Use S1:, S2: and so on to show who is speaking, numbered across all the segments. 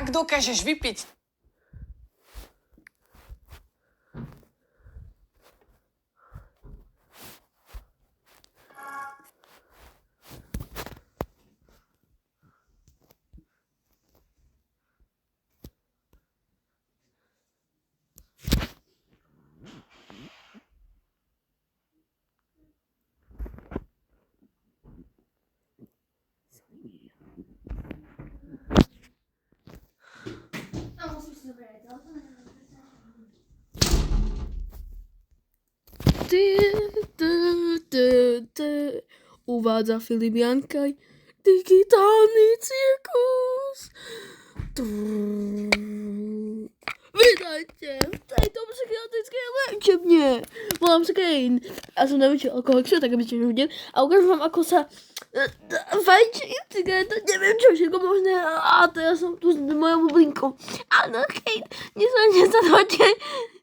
S1: jak dokážeš vypiť?
S2: Uvádza Filip Jankaj, digitálny cirkus. Vítajte v tejto psychiatrickej léčebne. Volám sa Kane a som najväčší alkoholik, tak aby ste nevideli. A ukážem vám, ako sa fajčí cigareta, neviem čo všetko možné. A teraz som tu s mojou bublinkou. Áno, Kane, nesmiem sa dohodne.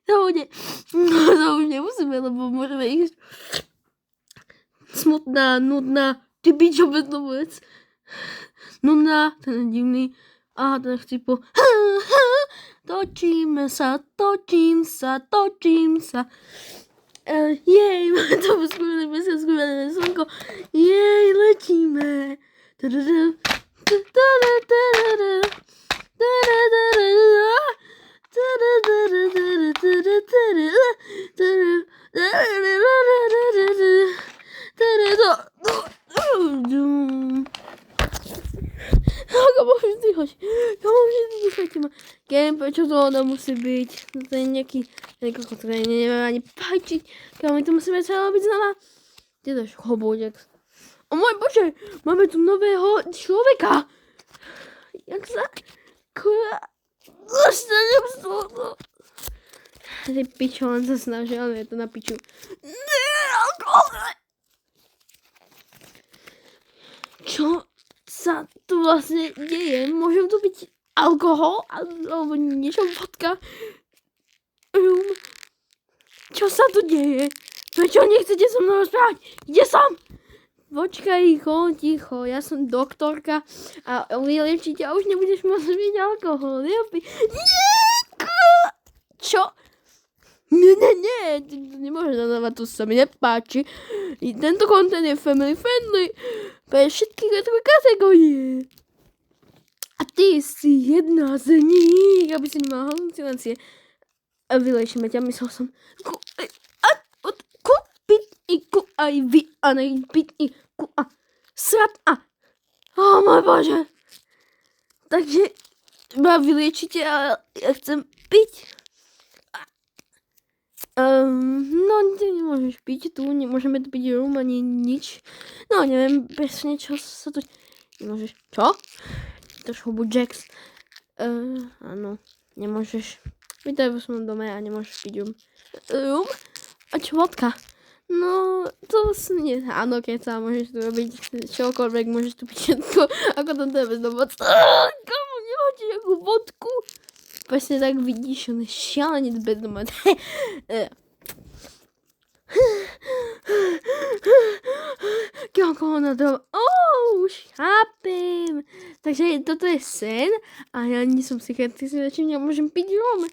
S2: To už nemusíme, lebo môžeme ísť. Smutná, nudná, ty pičo bezdomovec. Nudná, ten je divný. Aha, ten chcípo. Točím sa. Jej, máme to skúrené mesiac, skúrené slnko. Jej, letíme. Prečo to ona musí byť? To je nejaký ktorý neviem ani páčiť. My to musíme celé robiť znova. Kde to je chobúďak? O môj Bože, máme tu nového človeka. Jak sa... Dostanem z toho. Ty pičo, on sa snaží, ale je to na piču. Čo sa tu vlastne deje? Môžem tu byť alkohol? Alebo niečo, vodka? Čo sa tu deje? Prečo nechcete so mnou rozprávať? Kde som? Počkaj, ticho, ja som doktorka a vyliečiť a už nebudeš môcť piť alkohol. Nie! Čo? Nie, ty nemôžeš nadávať, to sa mi nepáči. Tento content je family friendly pre všetky kategórie. A ty si jedna z nich, aby si nemala halucinácie. A vylečíme ťa, myslel som. Oh môj Bože. Takže ma vyliečite a ja chcem piť. No, ty nemôžeš piť tu, nemôžeme tu piť rum ani nič. No, neviem presne, čo sa tu... Nemôžeš... Čo? To šobu Jax. Áno, nemôžeš... Vítaj vo svojom dome a nemôžeš piť rum. Rum? A čo vodka? No, to nie... Áno, keď sa môžeš tu robiť čokoľvek, môžeš tu piť všetko. Ako to je bezdomoc. Komu nemáte nejakú vodku? Presne tak vidíš, on je šialenec bezdomovec. Koľko na to... už chápem. Takže toto je sen a ja nie som psychiatrist, takže nemôžem piť rum.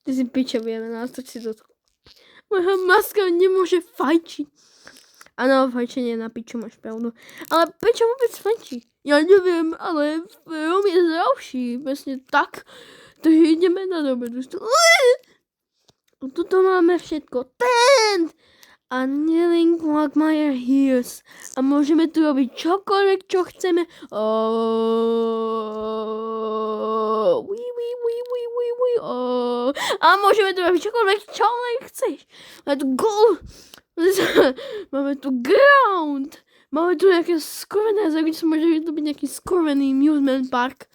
S2: Ty si pičovia, nastoč si toto. Moja maska nemôže fajčiť. Áno, fajčenie na piču, máš pravdu. Ale prečo vôbec fajčí? Ja neviem, ale rum je zdravší. Presne tak. Takže ideme na dobrú stranu. Tuto máme všetko. Tent! A Kneeling Quagmire Hears. A môžeme tu robiť čokoľvek, čo chceme. A môžeme tu robiť čokoľvek, čo len chceš. Máme tu gold. Máme tu ground. Máme tu nejaké skurvené zavičky, môže to byť nejaký skurvený amusement park.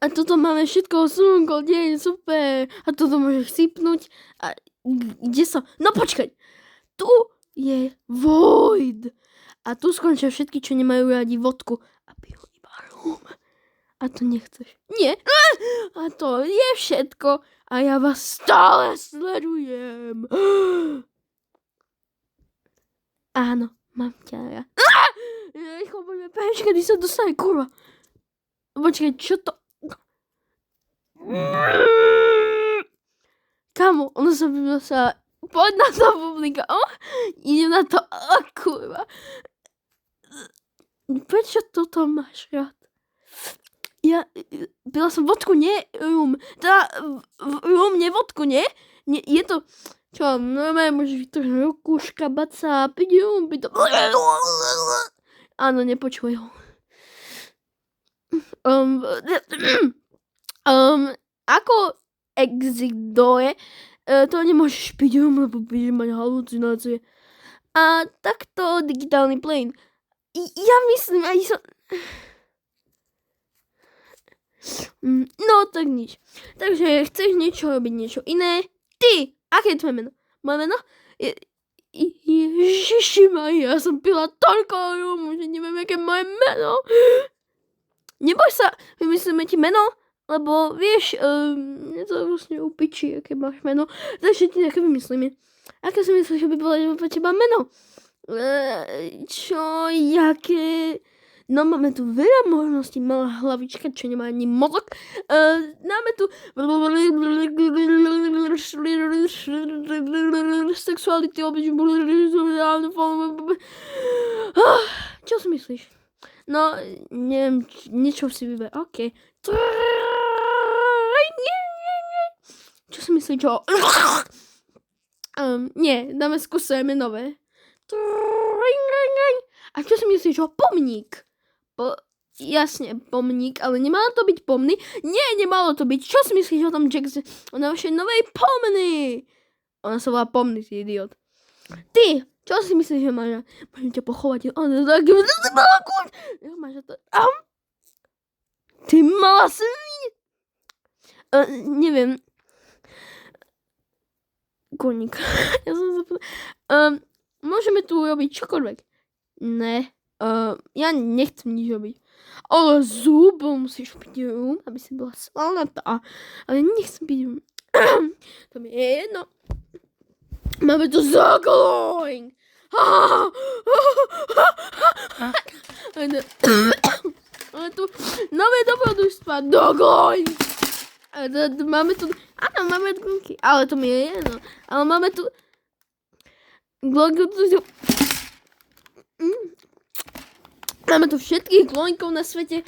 S2: A toto máme všetko, slnko, deň, super. A toto môže chcípnuť. A kde som? No počkaj. Tu je void. A tu skončia všetky, čo nemajú radi vodku. A pijú iba rum. A to nechceš. Nie. A to je všetko. A ja vás stále sledujem. Áno, mám ťa. rýchlo poďme preč, kedy sa dostane, kurva. Počkaj, čo to? Kamo, ono sa poď na to, publika. Ide na to, kurva. Prečo toto máš rád? Ja pila som vodku, nie rum. Teda rum, nie vodku, nie? Je to, čo, normálne môžeš vytrhnúť ruku, škrabať sa, piť rum, piť to. Áno, nepočuj ho. Ako exiduje, to nemôžeš piť rum, lebo budeš mať halucinácie. A takto digitálny plane. Ja myslím, aj som... No, tak nič. Takže chceš niečo robiť, niečo iné? Ty! Aké je tvoje meno? Moje meno? Ježišimaria, ja som pila toľko rumu, že neviem, aké je moje meno. Neboj sa, vymyslíme ti meno, lebo vieš, je to vlastne upiči, aké máš meno. Takže ti nejaké vymyslíme. Aké si myslíš, že by bolo pre teba meno? Čo, jaké... No máme tu veľa možností, malá hlavička, čo nemá ani mozog. Máme tu sexuality, čo si myslíš? No, neviem, niečo si vyber. OK. Čo si myslíš, čo? Nie, dáme skúsime nové. A čo si myslíš, čo? Pomník. Jasne, pomník, ale nemalo to byť pomný. Nie, nemalo to byť. Čo si myslíš o tom Jackson? O našej novej pomny. Ona sa volá pomný, ty idiot. Ty, čo si myslíš, že máš? Môžem ťa pochovať. Ty malá svinia. Neviem. Koník. Ja som zapomínal. Môžeme tu robiť čokoľvek. Ne. Ja nechcem nič robiť. Ale zúbom musíš piť rum, aby si bola svalnatá. Ale nechcem piť rum. To mi je jedno. Máme tu Zogloing. Máme tu nové dobrodružstva. Dogloing. Máme tu... Áno, máme tu... Ale to mi je jedno. Ale máme tu... Máme tu všetkých kloníkov na svete.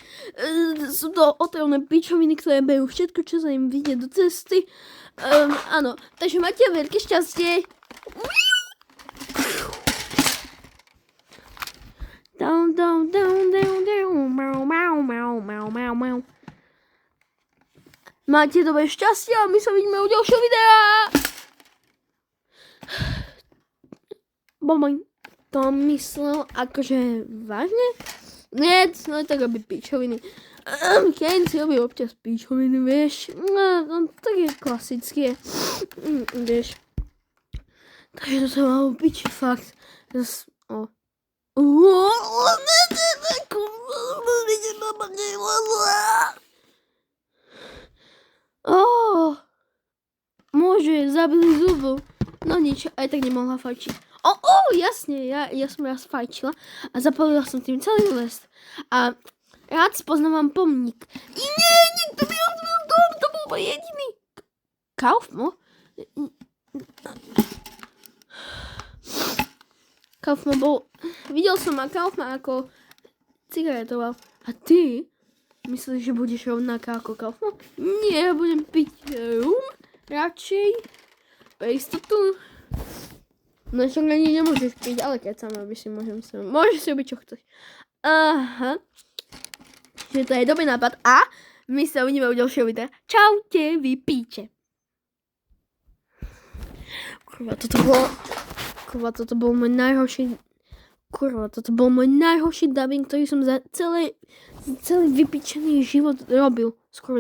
S2: Sú to otrelné pičoviny, ktoré berú všetko, čo sa im vyjde do cesty. Áno, takže máte veľké šťastie. Máte dobré šťastie a my sa vidíme u ďalšieho videa. Bombaj. To myslel akože vážne? Nie, no tak robí pičoviny. Kane si robí občas pičoviny, vieš. No, tak je klasické. Vieš. Takže to sa malo piči, fakt. Zas, Môže, zabili zubov. No nič, aj tak nemohla fajčiť. Jasne, ja som raz fajčila a zapalila som tým celý les. A rád spoznávam pomník. I nie, niekto mi odbil dom, to bol môj jediný. Kaufmo? Kaufmo bol... Videl som Kaufma ako cigaretoval. A ty? Myslíš, že budeš rovnaká ako Kaufmo? Nie, ja budem piť rum, radšej. Pre istotu. No však ani nemôžeš piť, ale keď sama by si môžeš si robiť čo chceš. Aha. Čiže to je dobrý nápad. A my sa uvidíme u ďalšieho videa. Čaute, vy píče. Kurva, toto bol môj najhorší... Kurva, toto bol môj najhorší dubbing, ktorý som za celý vypíčený život robil. Skoro